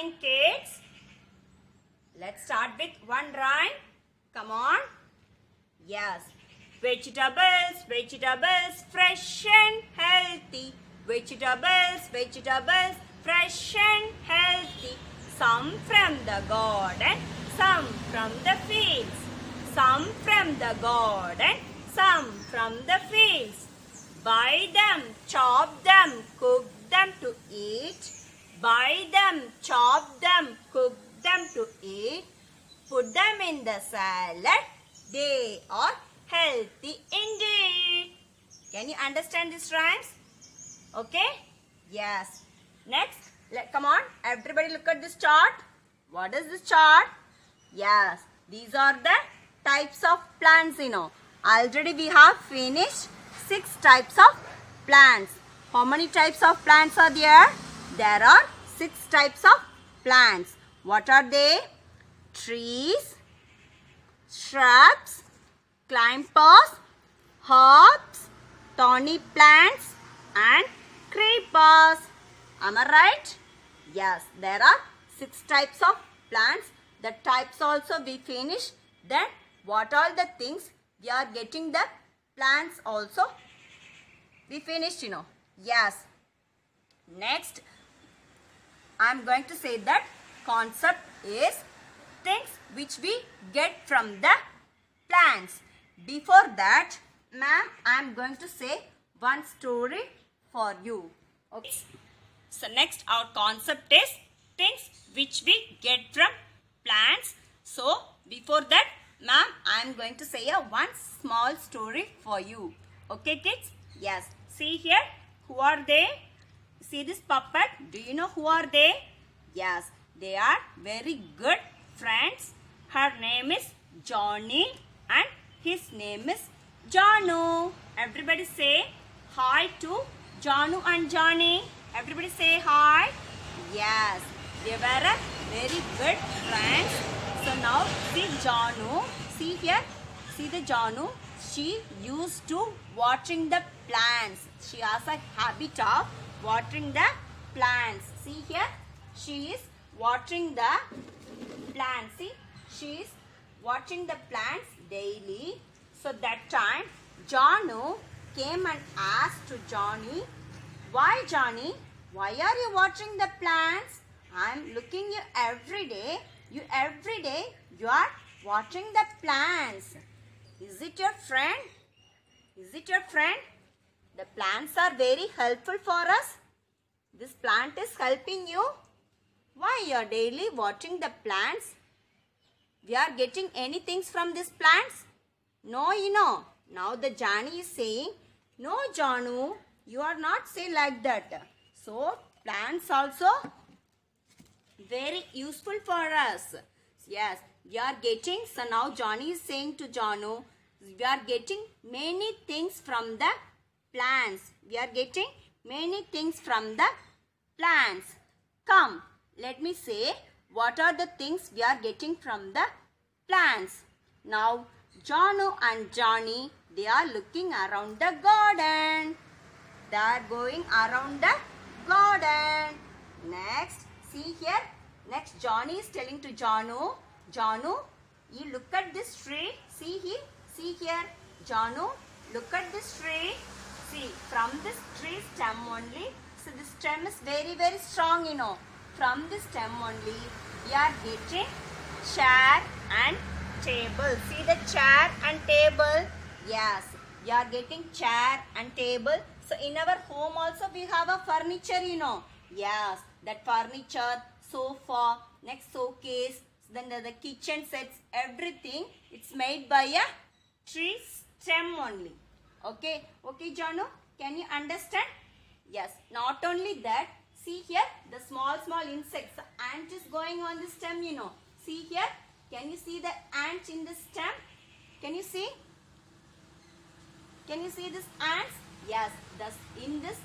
morning, kids. Let's start with one rhyme. Come on. Yes. Vegetables, vegetables, fresh and healthy. Vegetables, vegetables, fresh and healthy. Some from the garden, some from the fields. Some from the garden, some from the fields. Buy them, chop them, cook them to eat. Buy them, chop them, cook them to eat. Put them in the salad. They are healthy indeed. Can you understand these rhymes? Okay? Yes. Next, come on. Everybody look at this chart. What is this chart? Yes. These are the types of plants, Already we have finished 6 types of plants. How many types of plants are there? There are 6 types of plants. What are they? Trees, shrubs, climbers, herbs, thorny plants and creepers. Am I right? Yes, there are 6 types of plants. The types also we finished. Then what are the things we are getting the plants also? We finished, Yes. Next, I am going to say that concept is things which we get from the plants. Before that, ma'am, I am going to say one story for you. Okay. So next, our concept is things which we get from plants. So before that, ma'am, I am going to say one small story for you. Okay, kids? Yes. See here, who are they? See this puppet? Do you know who are they? Yes, they are very good friends. Her name is Johnny and his name is Janu. Everybody say hi to Janu and Johnny. Everybody say hi. Yes, they were a very good friends. So now see Janu. See here, see the Janu. She used to watering the plants. She has a habit of watering the plants. See here, she is watering the plants. See, she is watering the plants daily. So that time, Janu came and asked to Johnny, "Why, Johnny? Why are you watering the plants? I am looking you every day. Every day you are watering the plants. Is it your friend? Is it your friend? The plants are very helpful for us. This plant is helping you. Why you are daily watering the plants? We are getting any things from these plants? No, Now the Johnny is saying, no, Janu, you are not saying like that. So plants also very useful for us. Yes, we are getting, so now Johnny is saying to Janu, we are getting many things from the plants. We are getting many things from the plants. Come, let me say what are the things we are getting from the plants. Now, Janu and Johnny, they are looking around the garden. They are going around the garden. Next, see here. Next, Johnny is telling to Janu, Janu, you look at this tree. See here, Janu, look at this tree. See, from this tree stem only, so this stem is very, very strong, From this stem only, we are getting chair and table. See the chair and table? Yes, we are getting chair and table. So in our home also we have a furniture, Yes, that furniture, sofa, next showcase, then the kitchen sets, everything, it's made by a tree stem only. Okay, Janu, can you understand? Yes, not only that, see here, the small insects, the ant is going on the stem, See here, can you see the ant in the stem? Can you see? Can you see this ants? Yes, in this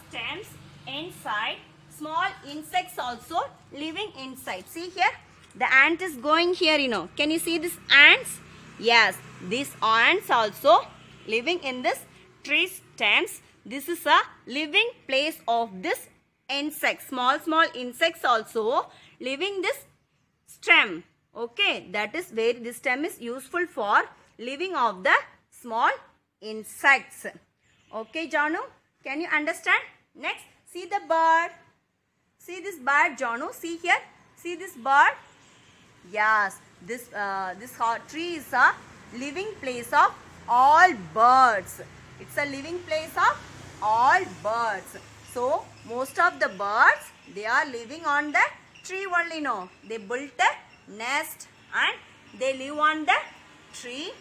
stems inside, small insects also living inside. See here, the ant is going here, Can you see these ants? Yes, these ants also living in this tree stems. This is a living place of this insects, small insects also living this stem. Okay, that is where this stem is useful for living of the small insects. Okay, Janu, can you understand? Next, see the bird. See this bird, Janu. See here. See this bird. Yes, this tree is a living place of all birds. It's a living place of all birds. So, most of the birds, they are living on the tree only, no. They built a nest and they live on the tree.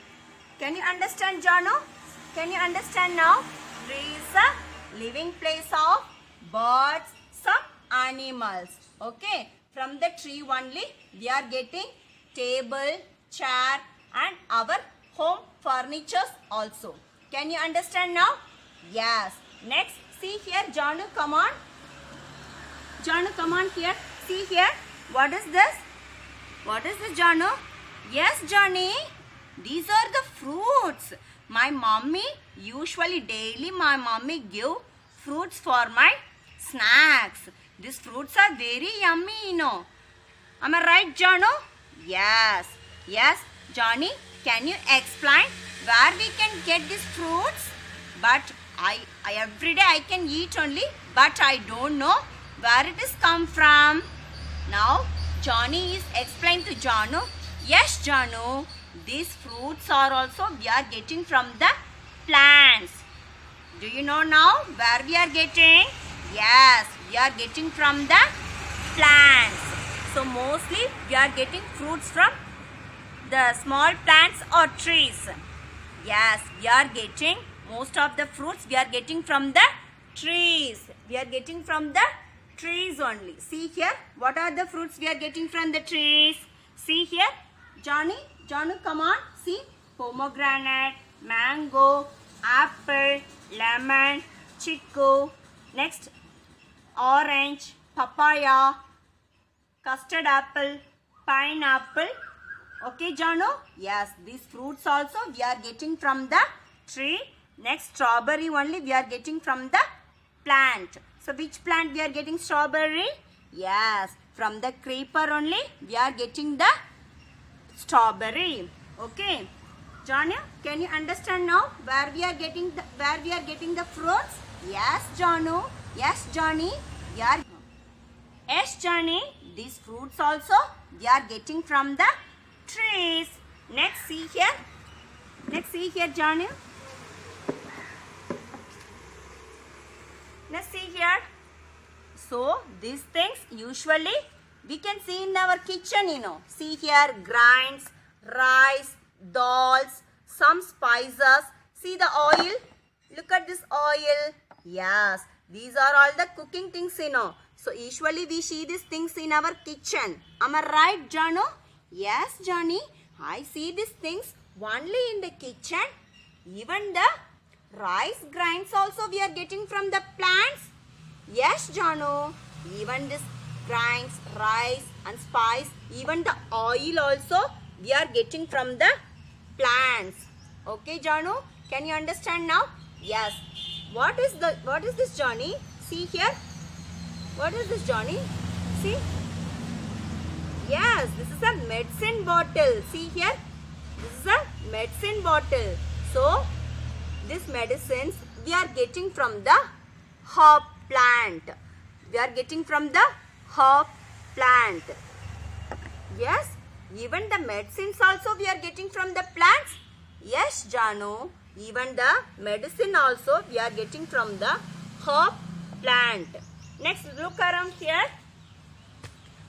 Can you understand, Janu? Can you understand now? Tree is a living place of birds, some animals. Okay. From the tree only, we are getting table, chair and our home furnitures also. Can you understand now? Yes. Next, see here, Janu, come on. Janu, come on here. See here. What is this? What is this, Janu? Yes, Johnny. These are the fruits. My mommy, usually daily my mommy give fruits for my snacks. These fruits are very yummy, you know. Am I right, Janu? Yes. Yes, Johnny, can you explain where we can get these fruits? But I every day I can eat only, but I don't know where it is come from. Now, Johnny is explained to Janu. Yes, Janu, these fruits are also we are getting from the plants. Do you know now where we are getting? Yes, we are getting from the plants. So mostly we are getting fruits from the small plants or trees. Yes, we are getting most of the fruits we are getting from the trees. We are getting from the trees only. See here, what are the fruits we are getting from the trees? See here, Johnny, come on. See, pomegranate, mango, apple, lemon, chiku. Next, orange, papaya, custard apple, pineapple. Okay, Janu? Yes, these fruits also we are getting from the tree. Next, strawberry only we are getting from the plant. So, which plant we are getting strawberry? Yes, from the creeper only we are getting the strawberry. Okay, Janu, can you understand now where we are getting the fruits? Yes, Janu. Yes, Johnny. Yes, Johnny. These fruits also we are getting from the trees. Next, see here. Next, see here, Johnny. Next, see here. So, these things usually we can see in our kitchen, you know. See here, grains, rice, dals, some spices. See the oil. Look at this oil. Yes, these are all the cooking things, you know. So, usually we see these things in our kitchen. Am I right, Janu? Yes, Johnny. I see these things only in the kitchen. Even the rice grains also we are getting from the plants. Yes, Janu. Even this grains, rice and spice, even the oil also we are getting from the plants. Okay, Janu. Can you understand now? Yes. What is this, Johnny? See here. What is this, Johnny? See. Yes, this is a medicine bottle. See here. This is a medicine bottle. So, these medicines we are getting from the herb plant. We are getting from the herb plant. Yes, even the medicines also we are getting from the plants. Yes, Janu. Even the medicine also we are getting from the herb plant. Next, look around here.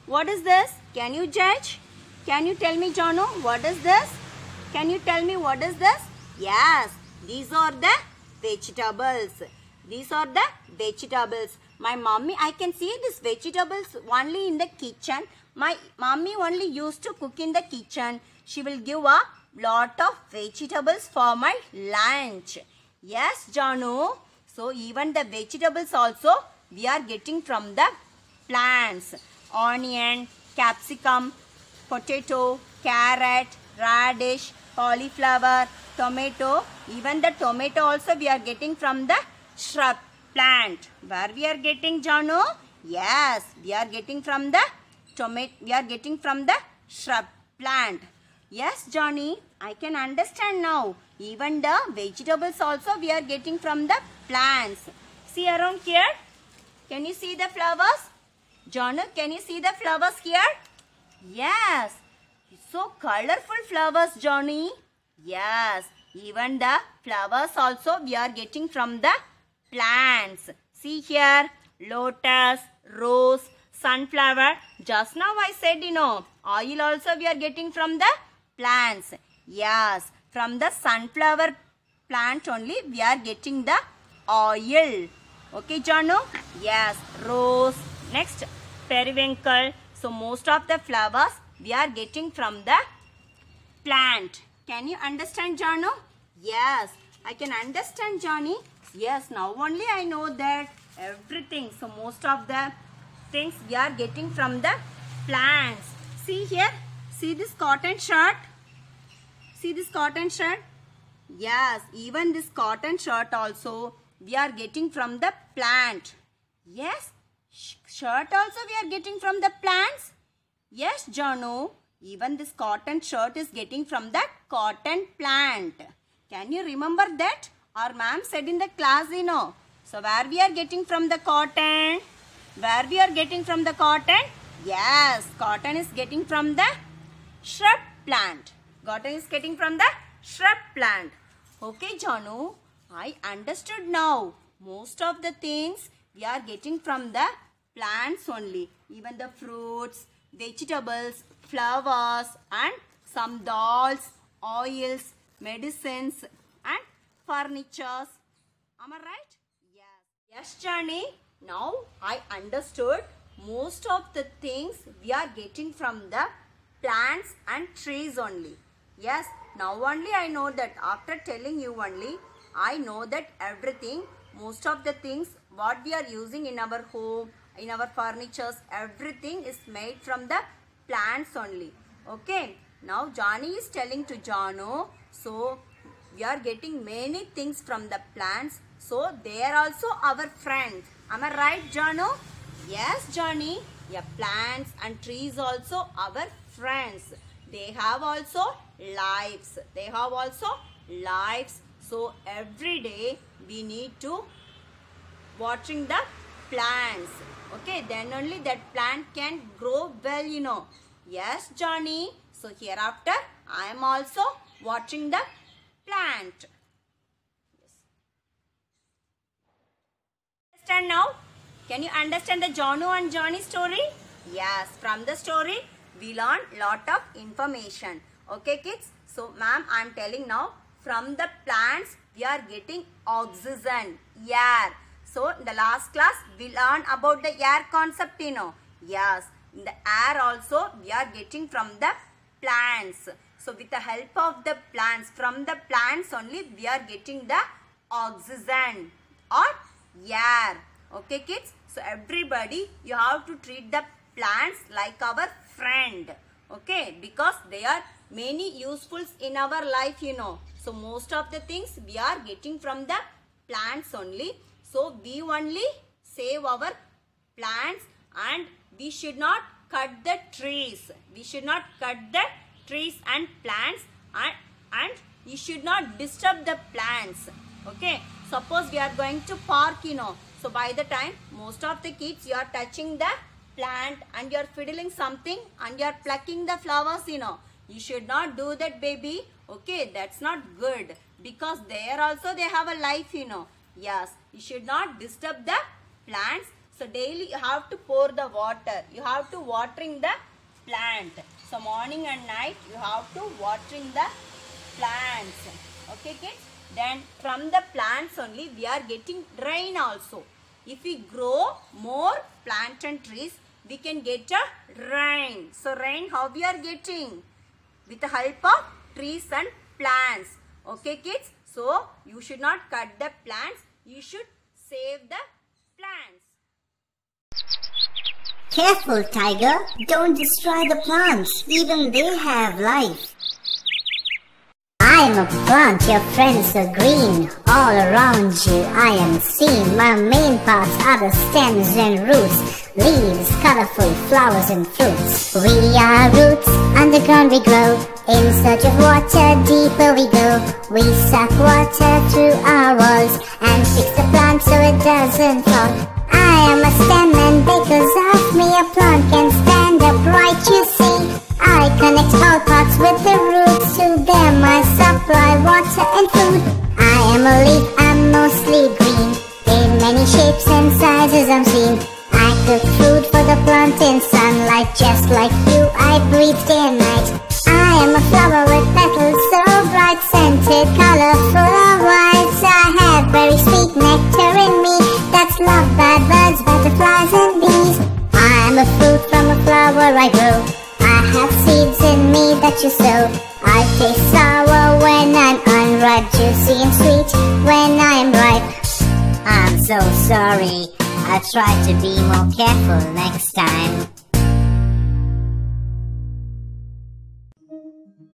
What is this? Can you judge? Can you tell me, Janu, what is this? Can you tell me what is this? Yes, these are the vegetables. These are the vegetables. My mommy, I can see these vegetables only in the kitchen. My mommy only used to cook in the kitchen. She will give a lot of vegetables for my lunch. Yes, Janu. So, even the vegetables also we are getting from the plants. Onion, capsicum, potato, carrot, radish, cauliflower, tomato. Even the tomato also we are getting from the shrub. plant. Where we are getting, Janu? Yes, we are getting from the tomato. We are getting from the shrub plant. Yes, Johnny, I can understand now. Even the vegetables also we are getting from the plants. See around here. Can you see the flowers? John, can you see the flowers here? Yes. So colorful flowers, Johnny. Yes. Even the flowers also we are getting from the plants. See here. Lotus, rose, sunflower. Just now I said, oil also we are getting from the plants. Yes. From the sunflower plant only we are getting the oil. Okay, Janu? Yes, rose. Next, periwinkle. So, most of the flowers we are getting from the plant. Can you understand, Janu? Yes, I can understand, Johnny. Yes, now only I know that everything. So, most of the things we are getting from the plants. See here. See this cotton shirt. See this cotton shirt? Yes, even this cotton shirt also we are getting from the plant. Yes, shirt also we are getting from the plants. Yes, Janu, even this cotton shirt is getting from the cotton plant. Can you remember that? Our ma'am said in the class, So, where we are getting from the cotton? Where we are getting from the cotton? Yes, cotton is getting from the shrub plant. Cotton is getting from the shrub plant. Okay, Janu, I understood now. Most of the things we are getting from the plants only. Even the fruits, vegetables, flowers and some dolls, oils, medicines and furnitures. Am I right? Yes. Yes, Johnny. Now I understood most of the things we are getting from the plants and trees only. Yes, now only I know that. After telling you only, I know that everything, most of the things what we are using in our home, in our furnitures, everything is made from the plants only. Okay, now Johnny is telling to Janu, so we are getting many things from the plants, so they are also our friends. Am I right, Janu? Yes, Johnny. Yeah, plants and trees also our friends. They have also lives. They have also lives. So every day we need to watering the plants. Okay, then only that plant can grow well, Yes, Johnny. So hereafter I am also watching the plant. Yes. Understand now? Can you understand the Janu and Johnny story? Yes, from the story we learn lot of information. Okay, kids? So, ma'am, I am telling now, from the plants we are getting oxygen, air. So, in the last class we learned about the air concept, Yes, in the air also we are getting from the plants. So, with the help of the plants, from the plants only we are getting the oxygen or air. Okay, kids? So, everybody, you have to treat the plants like our friend. Okay, because they are many usefuls in our life, So, most of the things we are getting from the plants only. So, we only save our plants and we should not cut the trees. We should not cut the trees and plants and you should not disturb the plants. Okay, suppose we are going to park, So, by the time most of the kids you are touching the plant and you are fiddling something and you are plucking the flowers, You should not do that, baby. Okay, that's not good because there also they have a life, Yes, you should not disturb the plants. So, daily you have to pour the water. You have to watering the plant. So, morning and night you have to watering the plants. Okay, kids? Then from the plants only we are getting rain also. If we grow more plants and trees, we can get a rain. So, rain how we are getting? With the help of trees and plants. Okay, kids? So, you should not cut the plants. You should save the plants. Careful, tiger. Don't destroy the plants. Even they have life. I am a plant, your friends are green. All around you I am seen. My main parts are the stems and roots, leaves, colorful flowers and fruits. We are roots, underground we grow. In search of water, deeper we go. We suck water through our walls and fix the plant so it doesn't fall. I am a stem and because of me a plant can stand upright, you see. I connect all parts with the roots, to them I supply water and food. I am a leaf, I'm mostly green. In many shapes and sizes I'm seen. I cook food for the plant in sunlight, just like you I breathe day and night. I am a flower with petals so bright, scented, colorful or white. I have very sweet nectar in me that's loved by birds, butterflies and bees. I am a fruit from a flower I grow. I have seeds in me that you sow. I taste sour when I'm unripe, juicy and sweet when I am ripe. I'm so sorry, I'll try to be more careful next time.